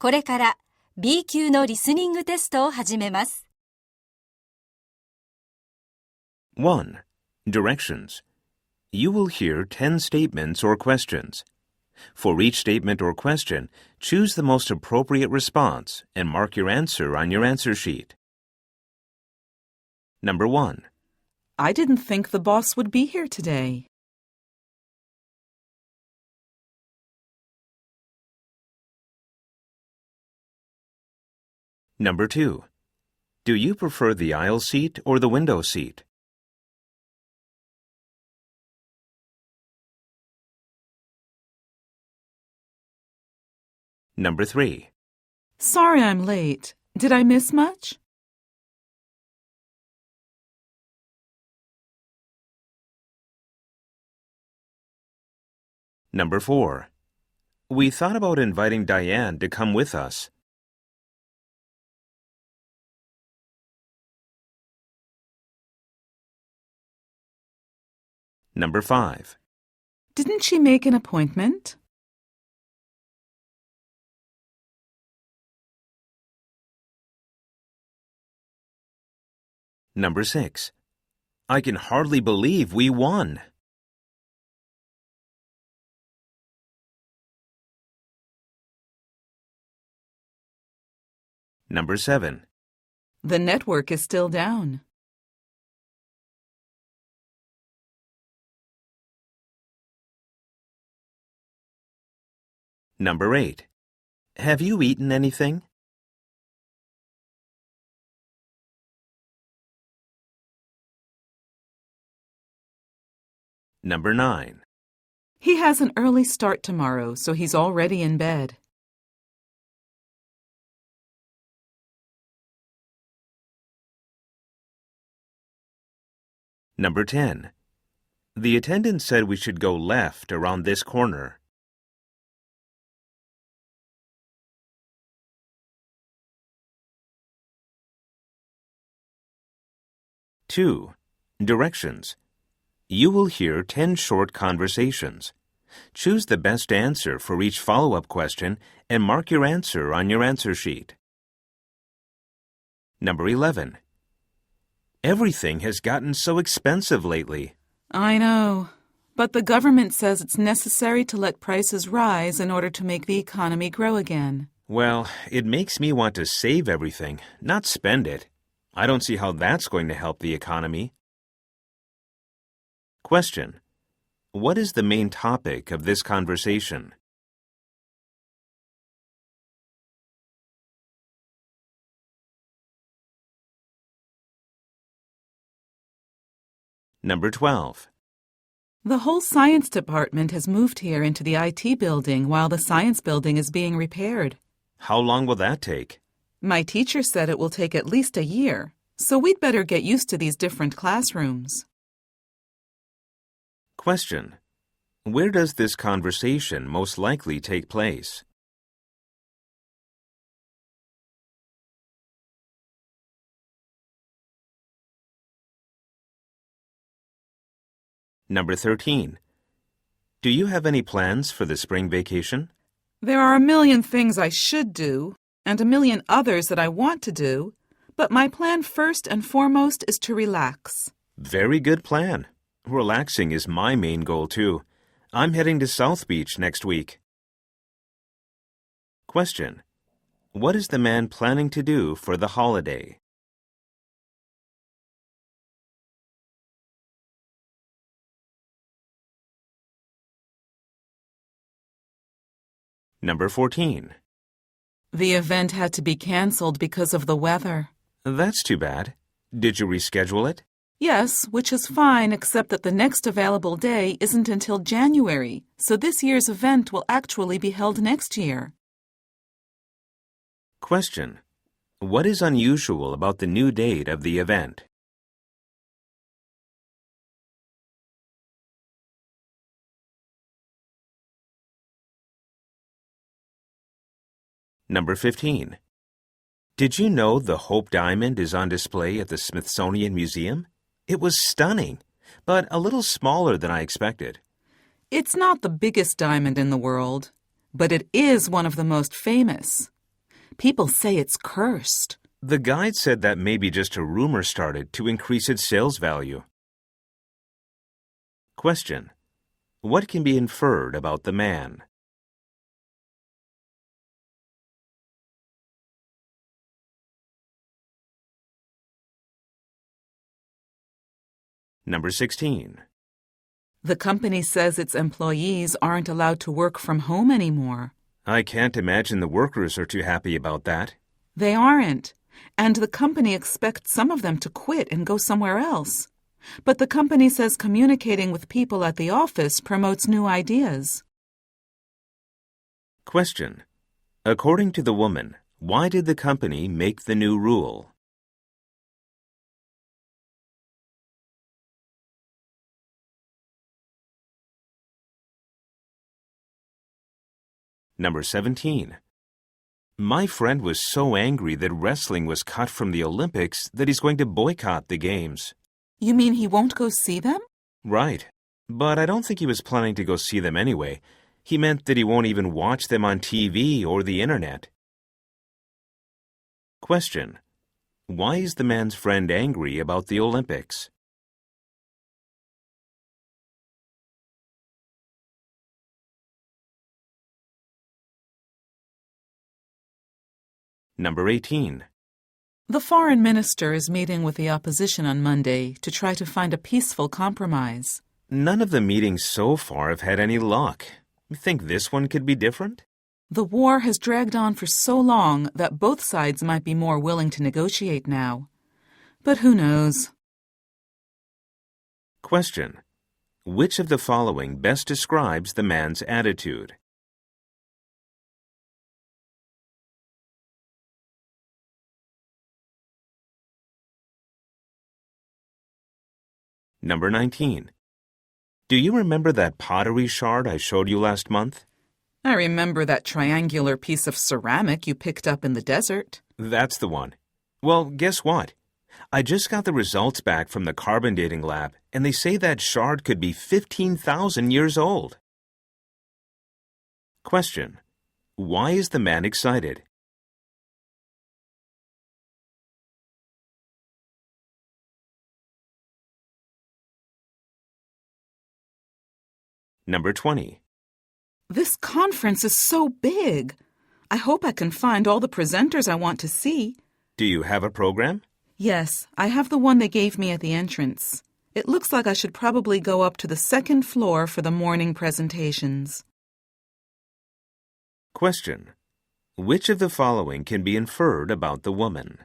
これから B 級のリスニングテストを始めます。1. Directions. You will hear 10 statements or questions. For each statement or question, choose the most appropriate response and mark your answer on your answer sheet. Number 1. I didn't think the boss would be here today. Number 2. Do you prefer the aisle seat or the window seat? Number 3. Sorry I'm late. Did I miss much? Number 4. We thought about inviting Diane to come with us. Number 5. Didn't she make an appointment? Number 6. I can hardly believe we won. Number 7. The network is still down. Number 8. Have you eaten anything? Number 9. He has an early start tomorrow, so he's already in bed. Number 10. The attendant said we should go left around this corner. Two. Directions. You will hear 10 short conversations. Choose the best answer for each follow-up question and mark your answer on your answer sheet. Number 11. Everything has gotten so expensive lately. I know, but the government says it's necessary to let prices rise in order to make the economy grow again. Well, it makes me want to save everything, not spend it. I don't see how that's going to help the economy. Question. What is the main topic of this conversation? Number 12. The whole science department has moved here into the IT building while the science building is being repaired. How long will that take? My teacher said it will take at least a year, so we'd better get used to these different classrooms. Question. Where does this conversation most likely take place? Number 13. Do you have any plans for the spring vacation? There are a million things I should do, and a million others that I want to do, but my plan first and foremost is to relax. Very good plan. Relaxing is my main goal too. I'm heading to South Beach next week. Question. What is the man planning to do for the holiday? Number 14. The event had to be canceled because of the weather. That's too bad. Did you reschedule it? Yes, which is fine, except that the next available day isn't until January, so this year's event will actually be held next year. Question. What is unusual about the new date of the event? Number 15. Did you know the Hope Diamond is on display at the Smithsonian Museum? It was stunning, but a little smaller than I expected. It's not the biggest diamond in the world, but it is one of the most famous. People say it's cursed. The guide said that maybe just a rumor started to increase its sales value. Question. What can be inferred about the man? Number 16. The company says its employees aren't allowed to work from home anymore. I can't imagine the workers are too happy about that. They aren't, and the company expects some of them to quit and go somewhere else. But the company says communicating with people at the office promotes new ideas. Question. According to the woman, why did the company make the new rule? Number 17. My friend was so angry that wrestling was cut from the Olympics that he's going to boycott the games. You mean he won't go see them? Right. But I don't think he was planning to go see them anyway. He meant that he won't even watch them on TV or the internet. Question. Why is the man's friend angry about the Olympics? Number 18. The foreign minister is meeting with the opposition on Monday to try to find a peaceful compromise. None of the meetings so far have had any luck. You think this one could be different? The war has dragged on for so long that both sides might be more willing to negotiate now. But who knows? Question. Which of the following best describes the man's attitude? Number 19. Do you remember that pottery shard I showed you last month? I remember that triangular piece of ceramic you picked up in the desert. That's the one. Well, guess what? I just got the results back from the carbon dating lab, and they say that shard could be 15,000 years old. Question. Why is the man excited? Number 20. This conference is so big. I hope I can find all the presenters I want to see. Do you have a program? Yes, I have the one they gave me at the entrance. It looks like I should probably go up to the second floor for the morning presentations. Question. Which of the following can be inferred about the woman?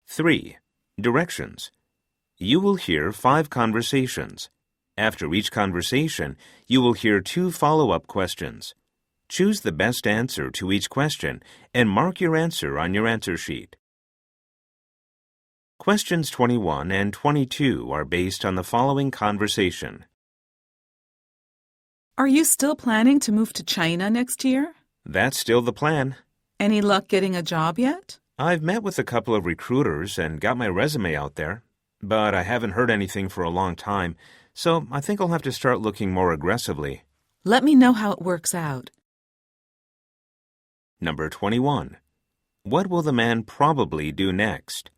Three. Directions. You will hear 5 conversations. After each conversation, you will hear 2 follow-up questions. Choose the best answer to each question and mark your answer on your answer sheet. Questions 21 and 22 are based on the following conversation. Are you still planning to move to China next year? That's still the plan. Any luck getting a job yet? I've met with a couple of recruiters and got my resume out there, but I haven't heard anything for a long time, so I think I'll have to start looking more aggressively. Let me know how it works out. Number 21. What will the man probably do next?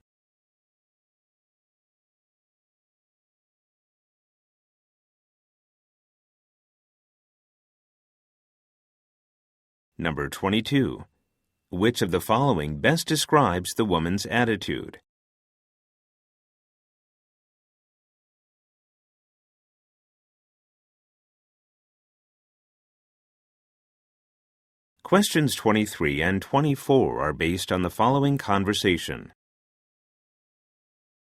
Number 22. Which of the following best describes the woman's attitude? Questions 23 and 24 are based on the following conversation.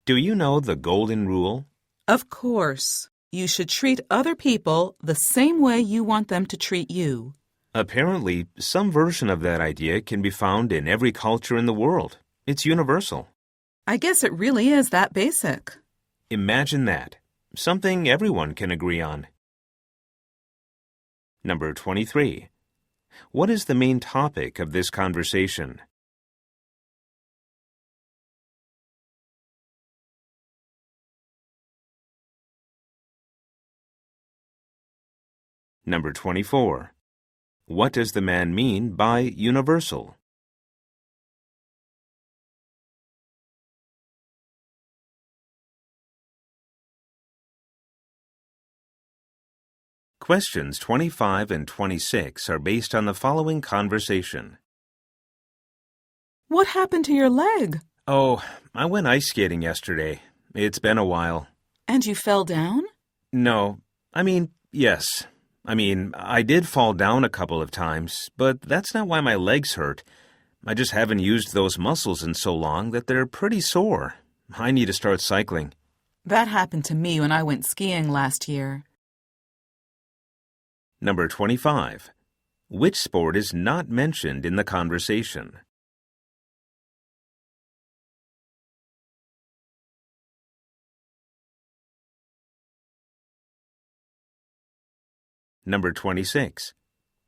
Do you know the golden rule? Of course. You should treat other people the same way you want them to treat you. Apparently, some version of that idea can be found in every culture in the world. It's universal. I guess it really is that basic. Imagine that. Something everyone can agree on. Number 23. What is the main topic of this conversation? Number 24. What does the man mean by universal? Questions 25 and 26 are based on the following conversation. What happened to your leg? Oh, I went ice skating yesterday. It's been a while. And you fell down? No, yes. I did fall down a couple of times, but that's not why my legs hurt. I just haven't used those muscles in so long that they're pretty sore. I need to start cycling. That happened to me when I went skiing last year. Number 25. Which sport is not mentioned in the conversation? Number 26.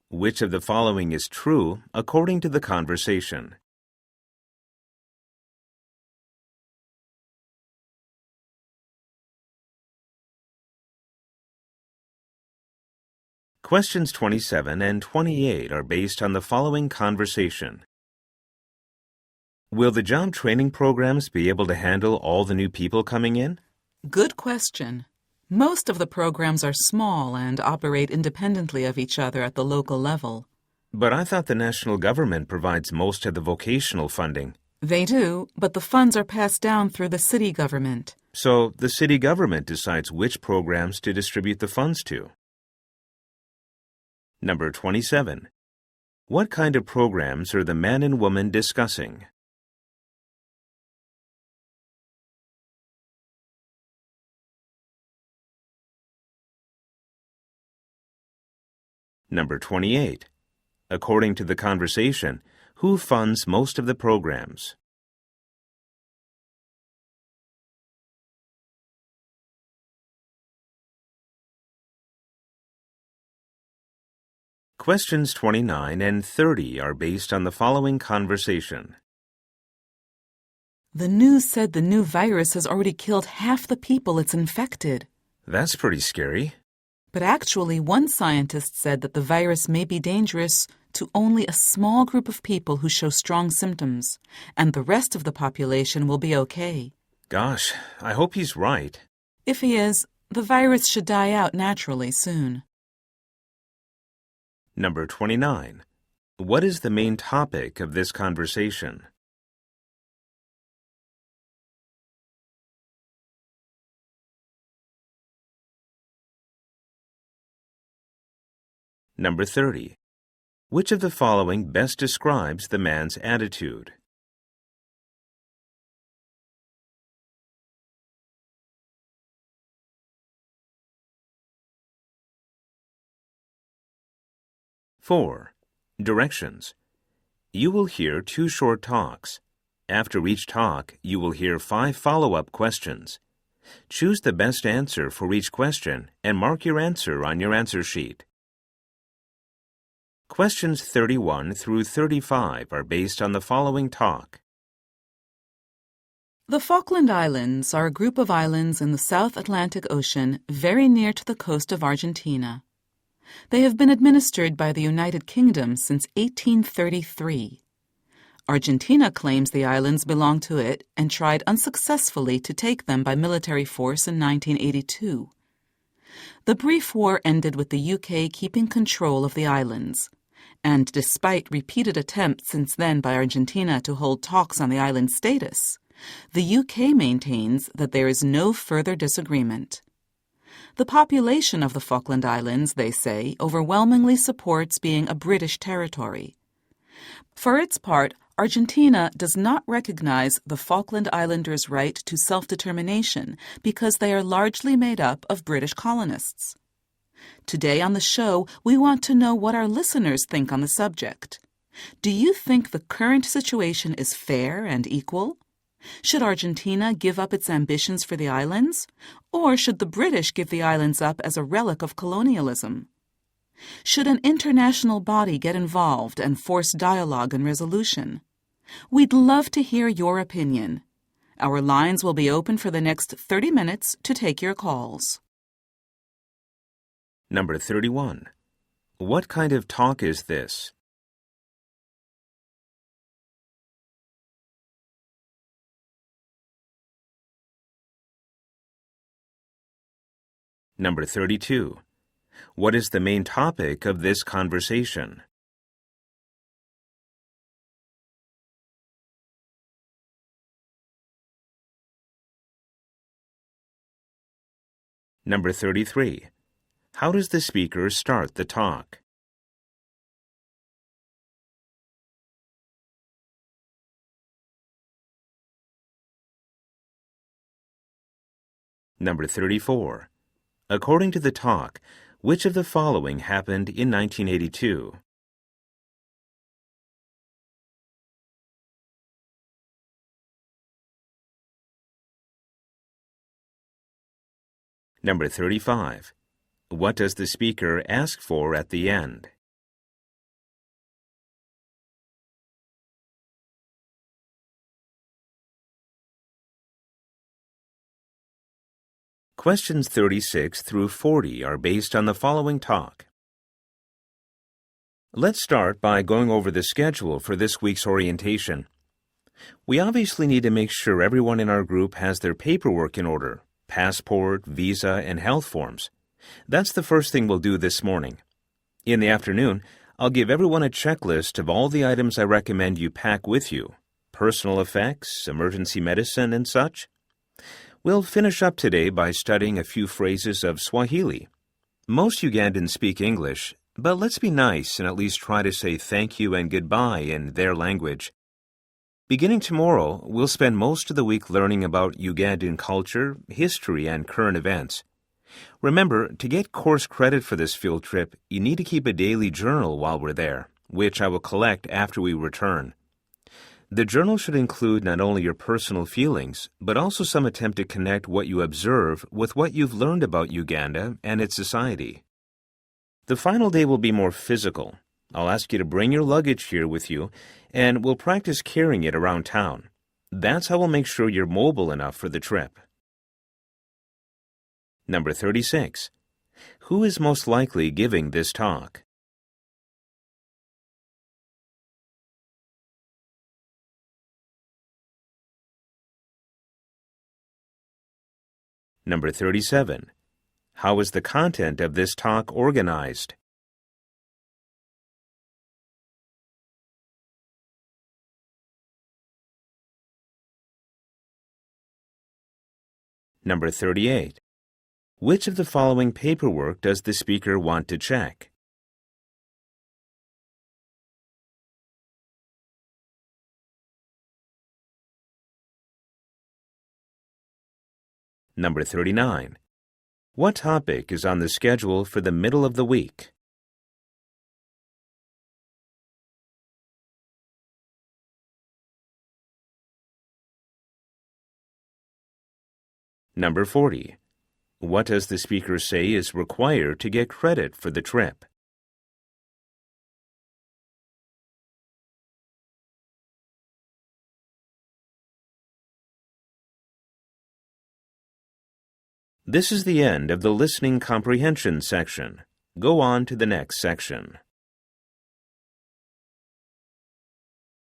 Which of the following is true according to the conversation? Questions 27 and 28 are based on the following conversation. Will the job training programs be able to handle all the new people coming in? Good question. Most of the programs are small and operate independently of each other at the local level. But I thought the national government provides most of the vocational funding. They do, but the funds are passed down through the city government. So the city government decides which programs to distribute the funds to. Number 27. What kind of programs are the man and woman discussing? Number 28. According to the conversation, who funds most of the programs? Questions 29 and 30 are based on the following conversation. The news said the new virus has already killed half the people it's infected. That's pretty scary. But actually, one scientist said that the virus may be dangerous to only a small group of people who show strong symptoms, and the rest of the population will be okay. Gosh, I hope he's right. If he is, the virus should die out naturally soon. Number 29. What is the main topic of this conversation? Number 30. Which of the following best describes the man's attitude? Four. Directions. You will hear 2 short talks. After each talk, you will hear 5 follow-up questions. Choose the best answer for each question and mark your answer on your answer sheet. Questions 31 through 35 are based on the following talk. The Falkland Islands are a group of islands in the South Atlantic Ocean very near to the coast of Argentina. They have been administered by the United Kingdom since 1833. Argentina claims the islands belong to it and tried unsuccessfully to take them by military force in 1982. The brief war ended with the UK keeping control of the islands, and despite repeated attempts since then by Argentina to hold talks on the island's status, the UK maintains that there is no further disagreement. The population of the Falkland Islands, they say, overwhelmingly supports being a British territory. For its part, Argentina does not recognize the Falkland Islanders' right to self-determination because they are largely made up of British colonists. Today on the show, we want to know what our listeners think on the subject. Do you think the current situation is fair and equal? Should Argentina give up its ambitions for the islands? Or should the British give the islands up as a relic of colonialism? Should an international body get involved and force dialogue and resolution? We'd love to hear your opinion. Our lines will be open for the next 30 minutes to take your calls. Number 31. What kind of talk is this? Number 32. What is the main topic of this conversation? Number 33. How does the speaker start the talk? Number 34. According to the talk, which of the following happened in 1982? Number 35. What does the speaker ask for at the end? Questions 36 through 40 are based on the following talk. Let's start by going over the schedule for this week's orientation. We obviously need to make sure everyone in our group has their paperwork in order: passport, visa, and health forms. That's the first thing we'll do this morning. In the afternoon, I'll give everyone a checklist of all the items I recommend you pack with you: personal effects, emergency medicine, and such. We'll finish up today by studying a few phrases of Swahili. Most Ugandans speak English, but let's be nice and at least try to say thank you and goodbye in their language. Beginning tomorrow, we'll spend most of the week learning about Ugandan culture, history, and current events. Remember, to get course credit for this field trip, you need to keep a daily journal while we're there, which I will collect after we return. The journal should include not only your personal feelings, but also some attempt to connect what you observe with what you've learned about Uganda and its society. The final day will be more physical. I'll ask you to bring your luggage here with you, and we'll practice carrying it around town. That's how we'll make sure you're mobile enough for the trip. Number 36. Who is most likely giving this talk? Number 37. How is the content of this talk organized? Number 38. Which of the following paperwork does the speaker want to check? Number 39. What topic is on the schedule for the middle of the week? Number 40. What does the speaker say is required to get credit for the trip? This is the end of the listening comprehension section. Go on to the next section.